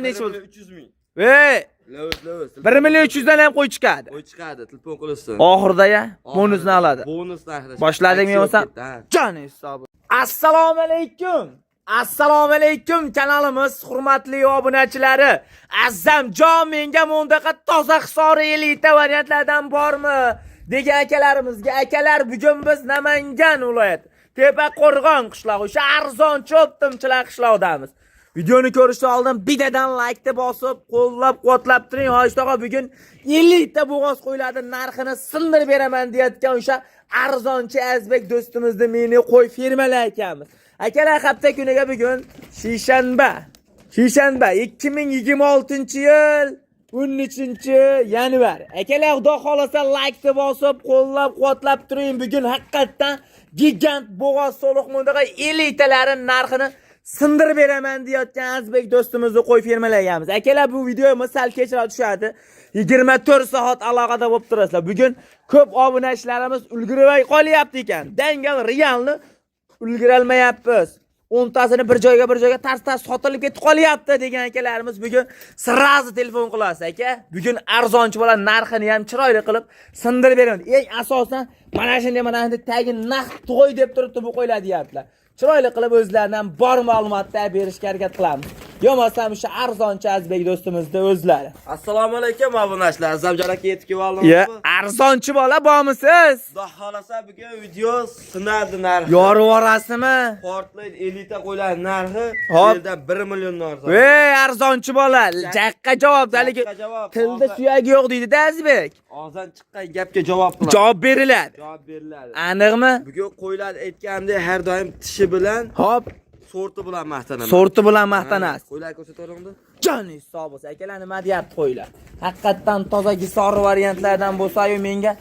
Necha bo'ldi? 300 ming. Voy, Lo'z. 1 million 300 dan ham qo'y chiqadi. Qo'y chiqadi, telefon qilasizlar. Oxirida-ya bonusni oladi. Bonusni oxirida. Boshladingmi bo'lsam? Jon hisobi. Assalomu alaykum. Assalomu alaykum kanalimiz hurmatli obunachilari. Azzam jon menga mundaqa toza hisori elita variantlardan bormi? Degan akalarimizga, akalar bugun biz Namangan viloyati Tepaqo'rg'on qishlog'i, o'sha arzonchi o'ttimchilar qishlog'idamiz. Videoni ko'rishdan oldin bittadan like bosib, qo'llab-quvvatlab turing. Hojish tog'a bugun 50 ta bo'g'oz qo'ylarni narxini sindirib beraman deyotgan o'sha arzonchi Azbek do'stimizning meni qo'y firmalar ekanmiz. Akalar hafta kuniga bugun shishanba 2026-yil 13-yanvar. Akalar xudo xolasa like bosib, qo'llab-quvvatlab turing. Bugun haqiqatan gigant bo'g'oz soliq mundaqa 50 talarin narxini sindirib beraman deyotgan Azbek do'stimizni qo'y firmalayamiz. Akalar bu videomiz sal kechroq tushadi. 24 soat aloqada bo'lib turasizlar. Bugun ko'p obunachilarimiz ulgurmay qolyapti ekan. Dangal realni ulgurolmayapmiz. 10 tasini bir joyga tars sotilib ketib qolyapti degan akalarimiz bugun sirazi telefon qilasiz aka. Bugun arzonchi bo'lar narxini ham chiroyli qilib sindirib beraman. Eng asosan mana shunday tagi naqd to'y deb turibdi bu qo'ylar deyaptilar. Chiroyli qilib o'zlaridan bor ma'lumotlar berishga harakat qilamiz. Yo'masam o'sha arzonchi Azbek do'stimizning o'zlari. Assalomu alaykum obunachilar. Zamjon aka yetib keldingizmi? Ya, arzonchi bola bormisiz? Xudo xolasa bugun video sinardi narxi. Yorib orasimi? Portlaydi 50 ta qo'ylar narxi yerdan 1 million arzon. Voy, arzonchi bola, jaqqa javobdaligi. Tilda suyagi yo'q deydi-da Azbek. Og'zdan chiqqan gapga javob qiladi. Javob beriladi. Aniqmi? Bugun qo'ylar aytgandek har doim tishi bilan, hop, sorti bilan maqtanaman. Sorti bilan maqtanasiz. Qo'ylar ko'rsataveringda. Jon hisobi. Akalar nima deyapti qo'ylar? Haqiqatan toza gisor variantlardan bo'lsa-yu menga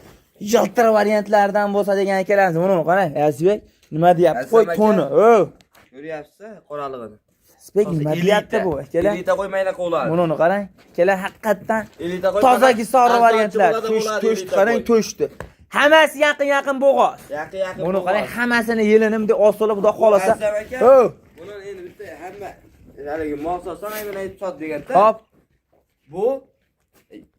yiltir variantlardan bo'lsa degan akalarimiz. Buni qarang, Azbek nima deyapti? Qo'y toni. Ko'ryapsiz qoralig'ini. Azbek nima deyapti bu? Akalar 50 ta qo'ymaylar qo'llar. Buni qarang. Akalar haqiqatan toza gisor variantlar. To'shdi qarang, to'shdi. Hammasi yaqin bo'g'oz. Yaqin. Buni qarang, hammasini yelinim deb osilib xudo xolasa. Buni endi bitta hamma haligi mo'sasdan aynan aytib sot deganda. Hop. Bu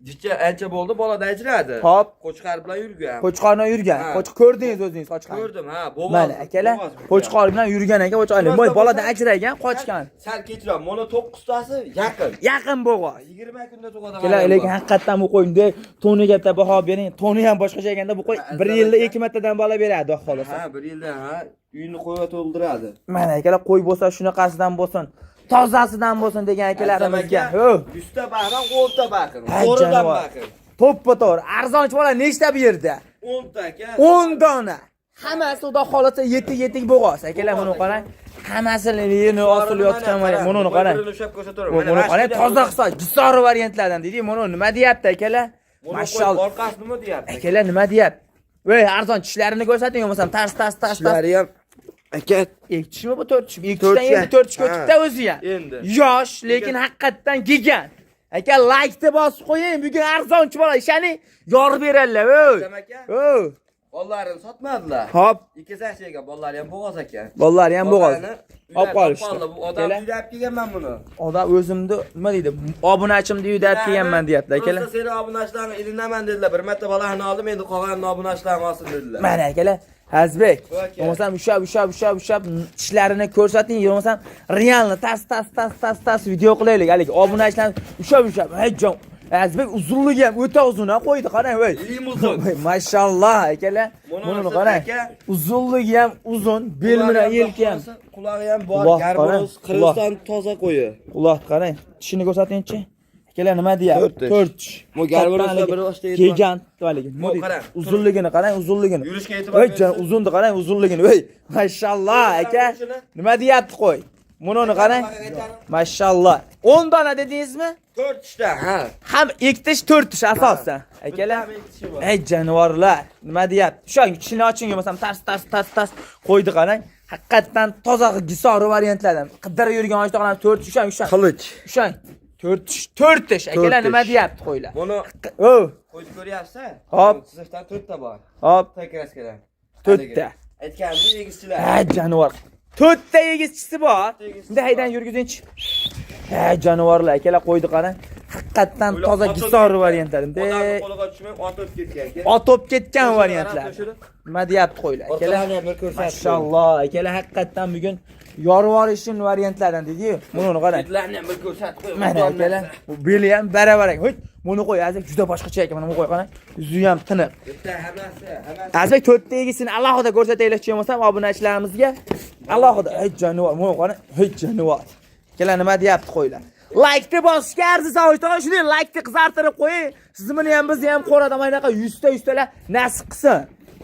jicha ancha bo'ldi, bolada ajradi. Hop. Qo'chqar bilan yurgan. Qo'chqorni yurgan. Ko'rdingiz o'zingiz qo'chqorni. Ko'rdim, ha, bo'g'oz. Mana akalar, qo'chqor bilan yurgan ekan, qo'chqorlar. Voy, boladan ajragan, qochgan. Sal kechroq, mana 9 tasi yaqin. Yaqin bo'g'oz. 20 kunda tug'adi. Akalar, lekin haqiqatan bu qo'yni toniga bitta baho bering. Toni ham boshqacha ekanda bu qo'y 1 yilda 2 martadan bola beradi, xudo xolasa. Ha, 1 yilda, ha, uyni qo'yib to'ldiradi. Mana akalar, qo'y bo'lsa shunaqasidan bo'lsin. Tozasidan bo'lsin degan akalarimizga. 100 ta baqir, 10 ta baqir. Qo'ridan baqir. To'ppa-to'g'ri. Arzonchi bola nechta bu yerda? 10 ta aka. 10 dona. Hammasi xudo xolasa yetik bo'g'oz. Akalar buni qarang. Hammasini yeni osilayotgan mana buni qarang. Buni qarang, toza hisob, gisor variantlardan deydi. Buni nima deyapti akalar? Mashallah. Orqasi nima deyapti? Akalar nima deyapti? Voy, arzon tishlarini ko'rsating, bo'lmasam tars. Tishlari ham aka, ikkitishmi bu 4 tish? Ikkitishdan endi 4 tish o'tibdi o'zi ham. Endi. Yosh, lekin haqiqatan gigant. Aka, like bosib qo'ying. Bugun arzonchi bola ishani yorib beradilar. Bollarini sotmadilar. Hop. Ikki sachchaga bollari ham bo'g'oz ekan. Bollari ham bo'g'oz. Olib qolishdi. Bu odam uyab kelganman buni. Odam o'zimni nima deydi? Obunachimni uyab kelganman deyapti akalar. O'zi seni obunachilarni ilinaman dedilar. Bir marta bolani oldim, endi qolgan obunachilarni olsin dedilar. Mana akalar, Azbek. Bo'lmasam ushab tishlarini ko'rsating, bo'lmasam realni tas video qilaylik. Hali obunachilar ushab. Hajjon. Azbek uzunligi ham o'ta uzun qo'ydi, qarang voy. Mashallah akalar. Buni qarang. Uzunligi ham uzun, bel bilan yelka ham. Qulog'i ham bor, garboz, Qirg'iziston toza qo'yi. Quloq qarang. Tishini ko'rsatingchi. Akalar nima deyapti? 4 tish. Bu garborosda bir boshda edi. Gigant valigi. Uzunligini qarang, uzunligini. Yurishga e'tibor bering. Voy, uzundi qarang, uzunligini. Voy, mashallah aka. Nima deyapti qo'y? Buni qarang. Mashallah. 10 dona dedingizmi? 4 tishda, ha. Ham 2 tish, 4 tish asosan. Akalar. Ey jonivorlar, nima deyapti? Shuning tishini oching, bo'lmasam tars qo'ydi qarang. Haqiqatan toza gisor variantlardan. Qidirib yurgan oshtoqlar 4 tish, ushan. Qilich. Ushan. 4 tish. Akalar nima deyapti qo'ylar? Buni qo'yib ko'ryapsiz? Hop. Sizdan 4 ta bor. Hop. Takraskadan. 4 ta. Aytganimdek egizchilar. Ha, jonivor. To'rtta egizchisi bor. Endi haydan yurgizinchi. Ha, jonivorlar akalar qo'ydi qara. Haqiqatdan toza gisor variantlarimda. Odamni qo'liga tushmay otib ketgan. Otib ketgan variantlar. Nima deyapti qo'ylar? Akalar bir ko'rsatib. Mashalloh, akalar haqiqatdan bugun yorvorishim variantlardan dedi-yu. Buni qarang. Ketlarni ham bir ko'rsatib qo'y. Mana akalar, bu beli ham baravar ekan. Hoy, buni qo'y, azizlar juda boshqacha ekan. Mana buni qo'y qarang. Yuzi ham tiniq. Bitta hammasi. Azizlar to'rtta egisini alohida ko'rsataylikchi bo'lsam, obunachilarimizga alohida. Hey jonivor, buni qarang. Hey jonivor. Akalar nima deyapti qo'ylar? Like bosishga arziz avtoy, shunday like qizartirib qo'ying. Sizni ham bizni ham qo'rada maynaqa 100 talar nasib qilsin.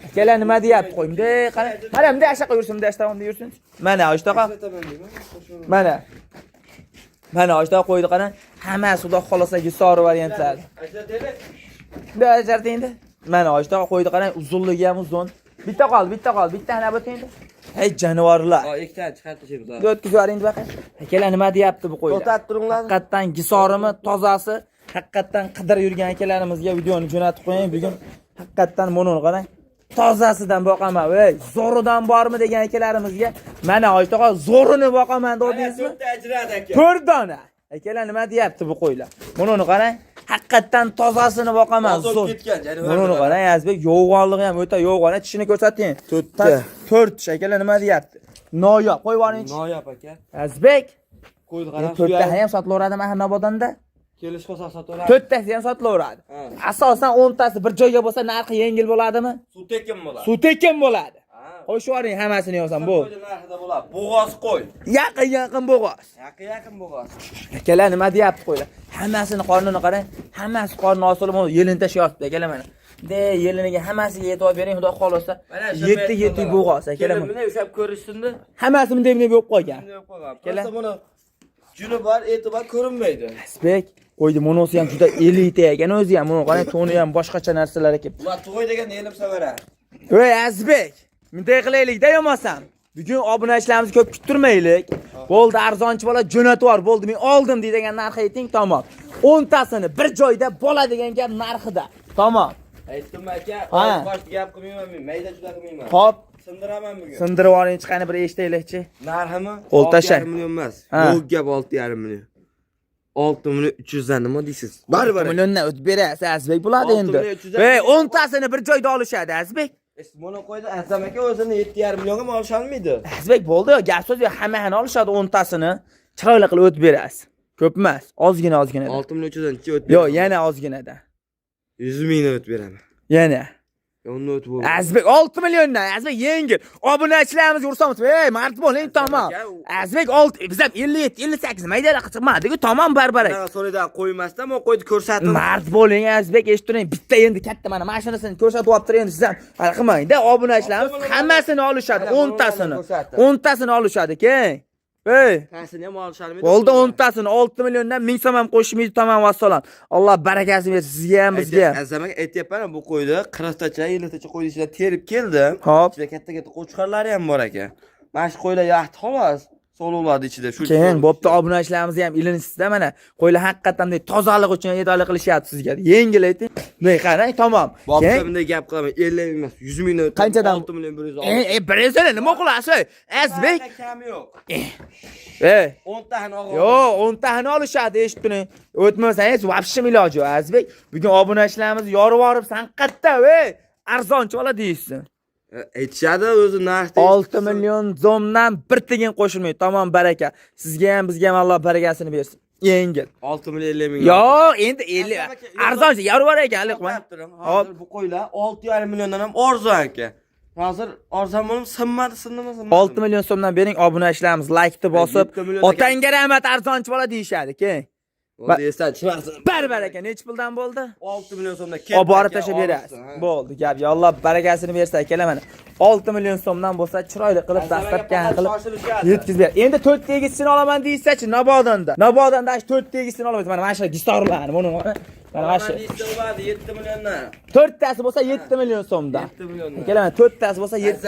Akalar nima deyapti qo'y. Bunday qarang. Mana bunday ashaqa yursin, bunday ashtaqa yursin. Mana ashtaqa. Mana. Mana ashtaqa qo'ydi qarang. Hammasi xudo xolosa gisor variantlar. Bunday ajartingda. Mana ashtaqa qo'ydi qarang, uzunligi ham uzun. Bitta qol. Bitta ana bo'tingda. Hey jonivorlar. Ikkitani chiqarib tashlaymiz. O'tkazib yuboringda baqa. Akalar nima deyapti bu qo'ylar? To'xtatib turinglar. Haqiqatdan gisorimi, tozasi, haqiqatdan qidirib yurgan akalarimizga videoni jo'natib qo'ying. Bugun haqiqatdan buni qarang. Tozasidan boqaman, ey, zo'ridan bormi degan akalarimizga mana oytoqa zo'rini boqaman dedingizmi? 4 ta ajradi aka. 4 dona. Akalar nima deyapti bu qo'ylar? Buni qarang. Haqiqatdan tozasini boqaman. Zo'r ketgan jonivorlar. Buni qarang, Azbek yo'g'onligi ham o'ta yo'g'on. Tishini ko'rsating. 4 tish. Akalar nima deyapti? Noyob. Qo'yib yuboringchi. Noyob aka. Azbek Qo'ydi qarang. 4 ta ham sotilaveradimi Nabodonda? Kelish qolsa sotaveradi. 4 tasi ham sotilaveradi. Asosan 10 tasi bir joyga bo'lsa narxi yengil bo'ladimi? Suv tekin bo'ladi. Suv tekin bo'ladi. Qo'shib yuboring hammasini yozsam bu. Narxida bo'ladi. Bo'g'oz qo'y. Yaqin bo'g'oz. Yaqin bo'g'oz. Akalar nima deyapti qo'ylar? Hammasini qornini qarang. Hammasi qorni osilib yelin tashyapti akalar mana. De yeliniga hammasiga e'tibor bering, xudo xolosa. 7 bo'g'oz akalar. Bunday ushlab ko'rishsinda. Hammasi bunday bo'lib qo'ygan. Kelar buni juni bor, e'tibor ko'rinmaydi. Asbek qo'ydi, monosi ham juda elita ekan o'zi ham. Buni qarang, toni ham boshqacha narsalar ekan. Ular to'y deganda elim savara. Ey Azbek, bunday qilaylik-da yo'masam. Bugun obunachilarimizni ko'p kuttirmaylik. Bo'ldi, arzonchi bola jo'natib yubor, bo'ldi, men oldim degan narx ayting, tamom. 10 tasini bir joyda bo'la degan gap narxida. Tamom. Aytdim aka, bosh gap qilmayman men, mayda juda qilmayman. Xo'p, sindiraman bugun. sindirib oling, chiqani bir eshitaylikchi. Narximi? O'ltasha. 6,5 million emas. Bu gap 6,5 million. 6,300 dan nima deysiz? Baribir. 6 milliondan o'tib berasiz, Azbek bo'ladi endi. Ey, 10 tasini bir joyda olishadi, Azbek. Buni qo'ydi, Azam aka o'zini 7,5 millionga ham olisholmaydi. Azbek bo'ldi, gap so'z yo'q, hamma olishadi 10 tasini. Chiroyli qilib o'tib berasiz. Ko'p emas, ozgina. 6,300 dan chi o'tib. Yo'q, yana ozginada. 100 mingdan o'tib beraman. Yana. Unda o'tib bo'ldi. Azbek 6 milliondan, Azbek yengil. Obunachilarimiz ursamiz. Ey, mard bo'ling, tamom. Azbek 6, biz ham 57, 58 maydalar chiqmadi-ku, tamom barbar. So'ridan qo'ymasdan, men qo'ydi ko'rsatdim. Mard bo'ling, Azbek, eshittiring. Bitta endi katta mana mashinasini ko'rsatib olib turib, endi siz ham hal qilmang-da. Obunachilarimiz hammasini olishadi, 10 tasini. 10 tasini olishadi, keng. Ey, tasini ham olisholmaydi. bo'ldi 10 tasini 6 milliondan 1000 so'm ham qo'shmaydi, tamom vassalom. Alloh barakasini bersin sizga ham, bizga ham. Azamaga aytyapman, bu qo'ydi 40 tacha, 50 tacha qo'ydi ichidan terib keldim. Hop. Ichida katta-katta qo'chqorlari ham bor ekan. Mana shu qo'ylar yaxti xolos. So'lovlardi ichida shu. Keyin bo'pti, obunachilarimiz ham ilinsizda mana. Qo'ylar haqiqatan tozalik uchun e'tibor qilishyapti sizga. Yengil ayting. Bunday qarang, tamom. Keyin bunday gap qilaman. 50 emas, 100 mingdan o'tib. Qanchadan? 6 million 100. 100 nima qilasiz? Azbek. Kam yo'q. 10 tani og'ir. Yo'q, 10 tani olishadi, eshitding. O'tmasangiz, vobshe iloji yo'q, Azbek. Bugun obunachilarimiz yorib borib, sanqatda, ey, arzonchi bola deysiz. Aytishadi o'zi narxda. 6 million so'mdan bir tiyin qo'shilmaydi. Tamom, baraka. Sizga ham, bizga ham Alloh barakasini bersin. Yengil. 6 million 50 ming. Yo'q, endi 50. Arzonchi yorib bor ekan, liqman. Hozir bu qo'ylar 6,5 milliondan ham arzon aka. Hozir arzon bo'lib sinmadi. 6 million so'mdan bering, obunachilarimiz like-ni bosib, otangga rahmat arzonchi bola deyishadi, keng. Bo'ldi, esdan chiqarsin. Barbar ekan, nech puldan bo'ldi? 6 million so'mdan ketdi. Olib borib tashlab berasiz. Bo'ldi, gap. Ya Alloh barakasini bersa, akalar mana. 6 million so'mdan bo'lsa, chiroyli qilib dastlabdan qilib yetkazib ber. Endi 4 tegisini olaman deysa-chi, Nabodonda. Nabodonda 4 tegisini olaman. Mana shu gistorlarni, buni mana shu. 7 milliondan. 4 tasi bo'lsa 7 million so'mdan. 7 milliondan. Akalar mana 4 tasi bo'lsa 7